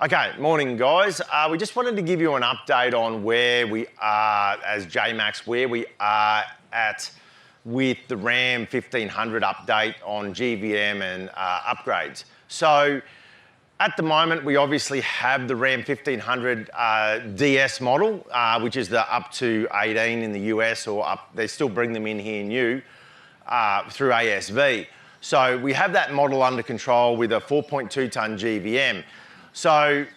Okay, morning guys. We just wanted to give you an update on where we are as JMACX, where we are at with the Ram 1500 update on GVM and upgrades. So at the moment, we obviously have the Ram 1500 DS model, which is the up to 18 in the US, or up, they still bring them in here new through ASV. So we have that model under control with a 4.2 tonne GVM. So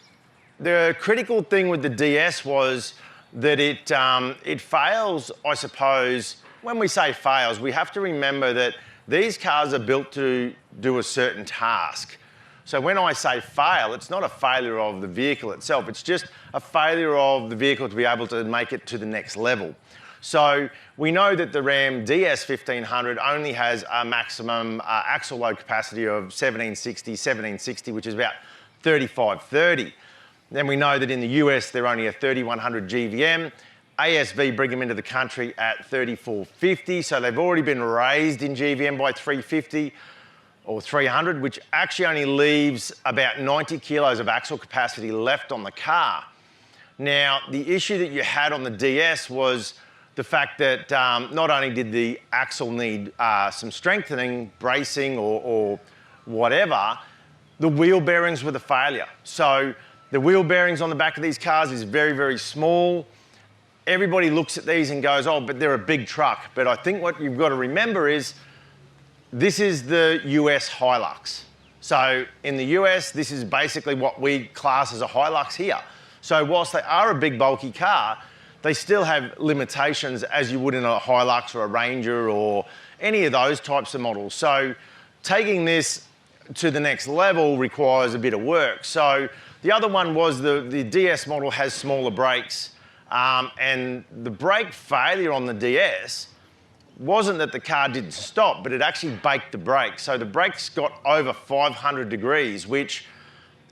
the critical thing with the DS was that it fails, I suppose. When we say fails, we have to remember that these cars are built to do a certain task. So when I say fail, it's not a failure of the vehicle itself, it's just a failure of the vehicle to be able to make it to the next level. So we know that the Ram DS 1500 only has a maximum axle load capacity of 1760, which is about 3530. Then we know that in the US, they're only a 3100 GVM. ASV bring them into the country at 3450, so they've already been raised in GVM by 350 or 300, which actually only leaves about 90 kilos of axle capacity left on the car. Now, the issue that you had on the DS was the fact that not only did the axle need some strengthening, bracing or whatever, the wheel bearings were the failure. So the wheel bearings on the back of these cars is very, very small. Everybody looks at these and goes, oh, but they're a big truck. But I think what you've got to remember is this is the US Hilux. So in the US, this is basically what we class as a Hilux here. So whilst they are a big, bulky car, they still have limitations as you would in a Hilux or a Ranger or any of those types of models. So taking this to the next level requires a bit of work. So the other one was the DS model has smaller brakes, and the brake failure on the DS wasn't that the car didn't stop, but it actually baked the brakes. So the brakes got over 500 degrees, which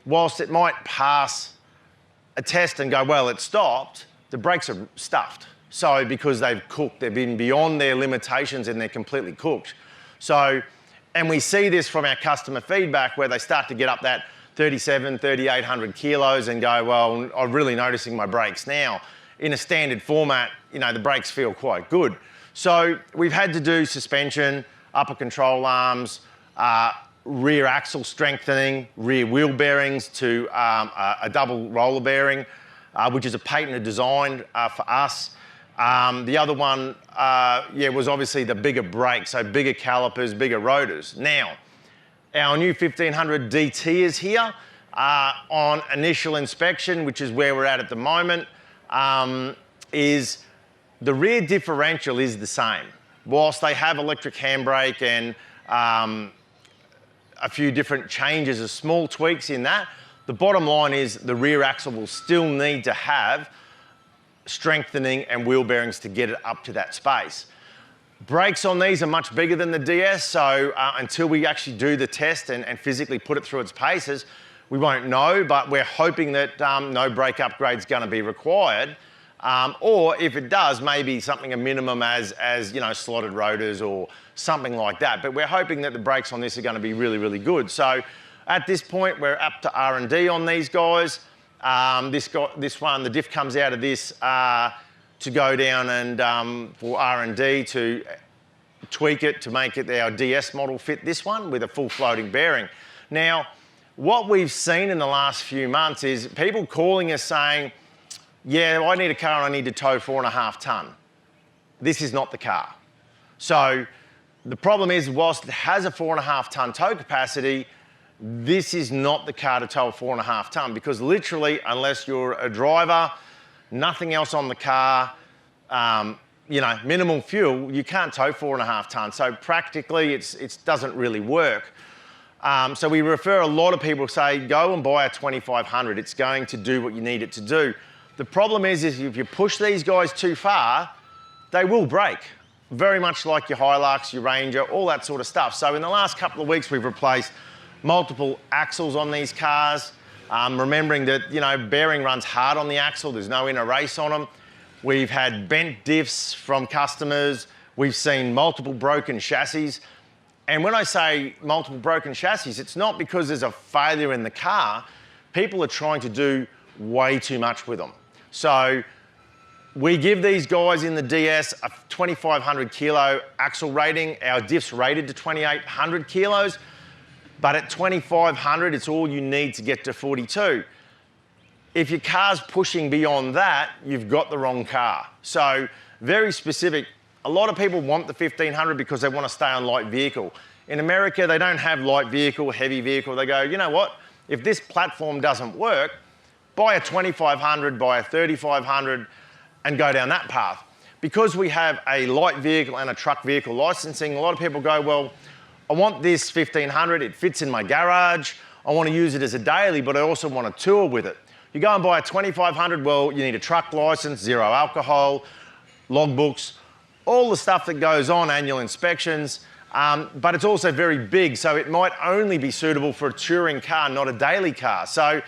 whilst it might pass a test and go, well, it stopped, the brakes are stuffed. So because they've cooked, they've been beyond their limitations and they're completely cooked. So, and we see this from our customer feedback where they start to get up that 3,800 kilos and go, well, I'm really noticing my brakes now. In a standard format, you know, the brakes feel quite good. So we've had to do suspension, upper control arms, rear axle strengthening, rear wheel bearings to a double roller bearing, which is a patented design for us. The other one, was obviously the bigger brakes, so bigger calipers, bigger rotors. Now, our new 1500 DT is here on initial inspection, which is where we're at the moment, is the rear differential is the same. Whilst they have electric handbrake and a few different changes of small tweaks in that, the bottom line is the rear axle will still need to have strengthening and wheel bearings to get it up to that space. Brakes on these are much bigger than the DS, so until we actually do the test and physically put it through its paces, we won't know, but we're hoping that no brake upgrade's gonna be required. Or if it does, maybe something a minimum as you know, slotted rotors or something like that. But we're hoping that the brakes on this are gonna be really, really good. So at this point, we're up to R&D on these guys. This one, the diff comes out of this to go down and for R&D to tweak it to make it our DS model fit this one with a full floating bearing. Now, what we've seen in the last few months is people calling us saying, yeah, I need a car and I need to tow 4.5 tonne. This is not the car. So the problem is, whilst it has a 4.5 tonne tow capacity, this is not the car to tow 4.5 tonne, because literally, unless you're a driver, nothing else on the car, you know, minimal fuel, you can't tow 4.5 tonne. So practically, it doesn't really work. So we refer a lot of people say, go and buy a 2500. It's going to do what you need it to do. The problem is if you push these guys too far, they will break. Very much like your Hilux, your Ranger, all that sort of stuff. So in the last couple of weeks, we've replaced multiple axles on these cars. Remembering that, you know, bearing runs hard on the axle, there's no inner race on them. We've had bent diffs from customers. We've seen multiple broken chassis. And when I say multiple broken chassis, it's not because there's a failure in the car. people are trying to do way too much with them. So we give these guys in the DS a 2,500 kilo axle rating. Our diff's rated to 2,800 kilos, but at 2,500, it's all you need to get to 42. If your car's pushing beyond that, you've got the wrong car. So very specific. A lot of people want the 1,500 because they want to stay on light vehicle. In America, they don't have light vehicle, heavy vehicle. They go, you know what? If this platform doesn't work, buy a 2,500, buy a 3,500, and go down that path. Because we have a light vehicle and a truck vehicle licensing, a lot of people go, well, I want this 1,500, it fits in my garage, I want to use it as a daily, but I also want to tour with it. You go and buy a 2,500, well, you need a truck license, 0 alcohol, logbooks, all the stuff that goes on, annual inspections, but it's also very big, so it might only be suitable for a touring car, not a daily car. So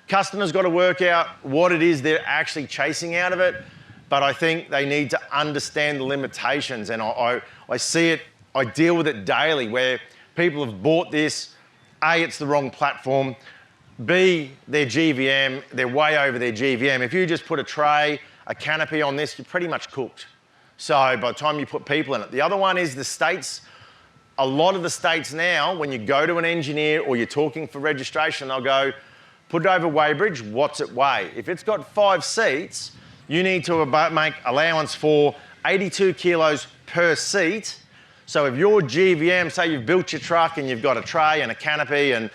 customers got to work out what it is they're actually chasing out of it, but I think they need to understand the limitations, and I see it, I deal with it daily, where people have bought this, A, it's the wrong platform, B, their GVM, they're way over their GVM. If you just put a tray, a canopy on this, you're pretty much cooked. So by the time you put people in it. The other one is the states. A lot of the states now, when you go to an engineer or you're talking for registration, they'll go, put it over weighbridge, what's it weigh? If it's got 5 seats, you need to make allowance for 82 kilos per seat. So if your GVM, say you've built your truck and you've got a tray and a canopy and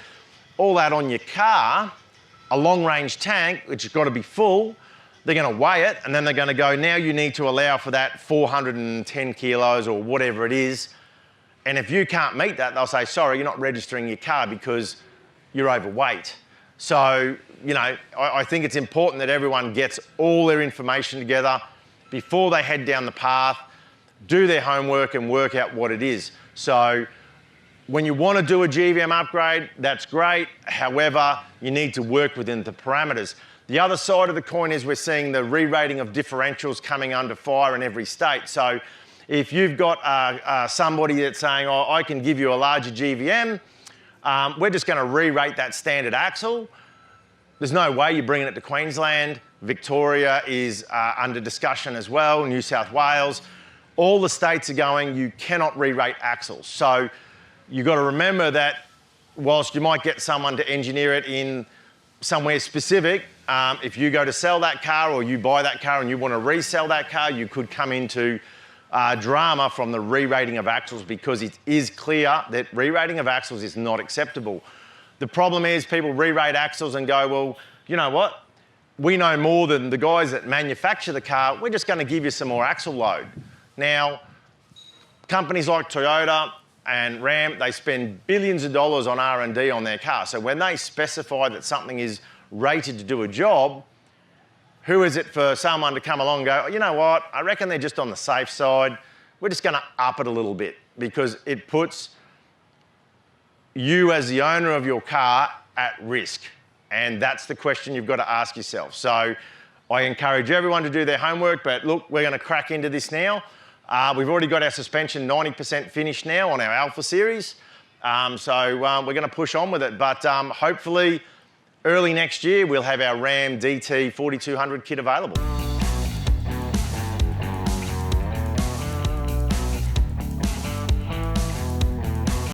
all that on your car, a long range tank, which has got to be full, they're going to weigh it and then they're going to go, now you need to allow for that 410 kilos or whatever it is. And if you can't meet that, they'll say, sorry, you're not registering your car because you're overweight. So, you know, I think it's important that everyone gets all their information together before they head down the path, do their homework and work out what it is. So when you want to do a GVM upgrade, that's great. However, you need to work within the parameters. The other side of the coin is we're seeing the re-rating of differentials coming under fire in every state. So if you've got somebody that's saying, oh, I can give you a larger GVM, we're just going to re-rate that standard axle. There's no way you're bringing it to Queensland. Victoria is under discussion as well, New South Wales. All the states are going, you cannot re-rate axles. So you've got to remember that whilst you might get someone to engineer it in somewhere specific, if you go to sell that car or you buy that car and you want to resell that car, you could come into drama from the re-rating of axles, because it is clear that re-rating of axles is not acceptable. The problem is people re-rate axles and go, well, you know what? We know more than the guys that manufacture the car. We're just going to give you some more axle load. Now, companies like Toyota and Ram, they spend billions of dollars on R&D on their car. So when they specify that something is rated to do a job, who is it for someone to come along and go, oh, you know what, I reckon they're just on the safe side. We're just going to up it a little bit, because it puts you as the owner of your car at risk. And that's the question you've got to ask yourself. So I encourage everyone to do their homework, but look, we're going to crack into this now. We've already got our suspension 90% finished now on our Alpha series. So we're going to push on with it, but hopefully early next year we'll have our Ram DT 4200 kit available.